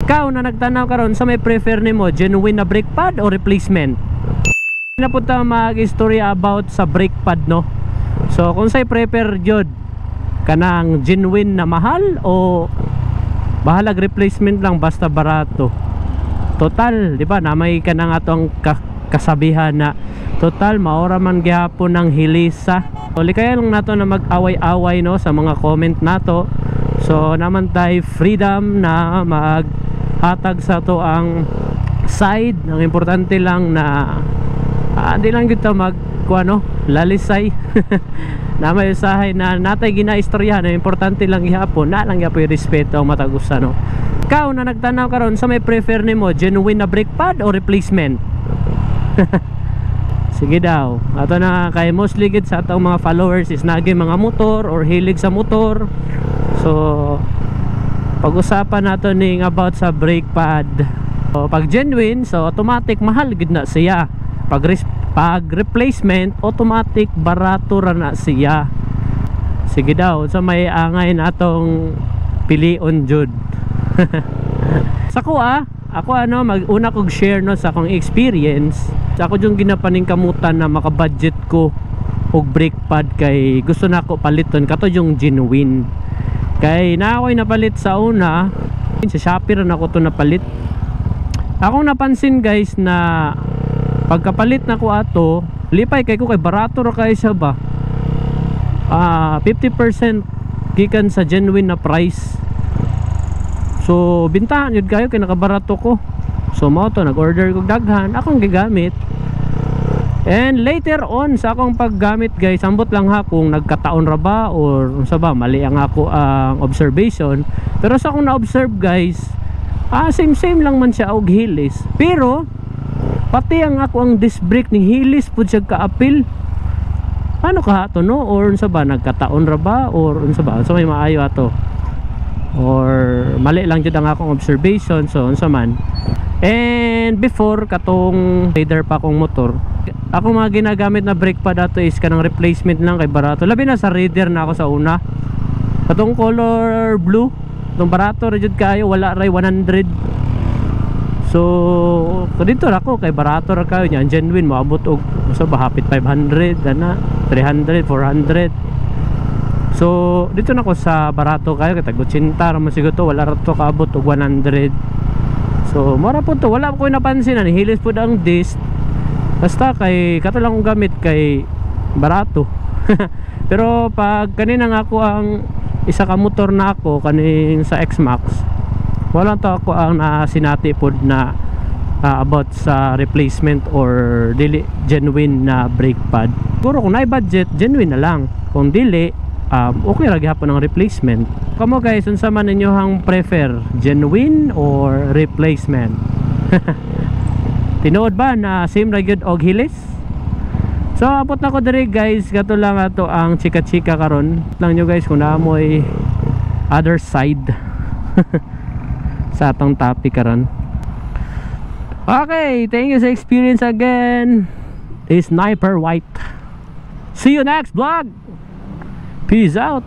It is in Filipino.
Ikaw na nagtanaw karon sa may prefer nimo, genuine na brake pad o replacement? Na po ta mag-istorya about sa brake pad, no? So kung say prefer jud kanang genuine na mahal o bahalag replacement lang basta barato. Total, di ba? Na may kanang atong kasabihan na total maora man gihapon ng hilisa. Uli kaya lang nato na mag-away-away, no, sa mga comment nato. So naman tayo freedom na maghatag sa to ang side. Ang importante lang na hindi lang kita no, lalisay na may usahay na natay ginaistorya. Ang importante lang ihapon na lang yapon yung respeto ang matagusa, no. Ikaw na nagtanaw karon sa may prefer nimo, genuine na brake pad o replacement? Sige daw. Ato na kay mostly gid sa atong mga followers is naging mga motor or hilig sa motor. So pag-usapan nato ning about sa brake pad. So, pag genuine, so automatic mahal gid na siya. Pag replacement, automatic barato ra na siya. Sige daw, so may angay na atong pilion jud. Sa ako mag-una kog share, no, sa akong experience. Ako yung ginapaning kamutan na makabudget ko og brake pad kay gusto na ako paliton kato yung genuine. Kay na ako'y napalit sa una sa Shopee rin ako to napalit. Akong napansin guys na pagkapalit na ko ato, lipay kay ko kay barato ra kay siya ba. 50% gikan sa genuine na price. So bintahan yun kayo kay nakabarato ko. So mo to nag-order kog daghan akong gigamit. And later on sa akong paggamit guys, ambot lang ha kung nagkataon ra ba or sa ba mali ang ako ang observation. Pero sa akong na-observe guys, same lang man siya og hilis. Pero pati ang ako ang disc brake ni hilis pud siya kaapil. Ano ka to, no? Or sa ba nagkataon ra ba or unsa ba? So may maayo ato. Or mali lang jud ang akong observation. So unsa man. And before katong rider pa akong motor, ako mga ginagamit na brake pad ato is kanang replacement lang kay barato. Labi na sa Raider na ako sa una. Katong color blue, itong barato ra jud kayo, wala ray 100. So dito ra ko kay barato ra kayo niyan, genuine moabot og sa bahapit 500 ana, 300, 400. So dito na ko sa barato kayo kay tag-80 ra man siguro to, wala ra to kaabot og 100. So mura po to, wala ko napansin na hilis po ang disc. Basta kay kato lang kong gamit kay barato. Pero pag kanina nga ako ang isa ka motor na ako kaning sa X-Max, wala to ako ang sinati pod na about sa replacement or dili genuine na brake pad. Siguro kung na-budget, genuine na lang. Kung dili, okay ra gyapon ang replacement. Kamo guys, unsa man ninyo hang prefer, genuine or replacement? Tinuod ba na same ra gyud og hilis? So abot na ko diri guys, kato lang ato ang chika-chika karon. Lang nyo guys kung naamoy other side sa atong topic karon. Okay, thank you sa experience again. Is Sniper White. See you next vlog. Peace out.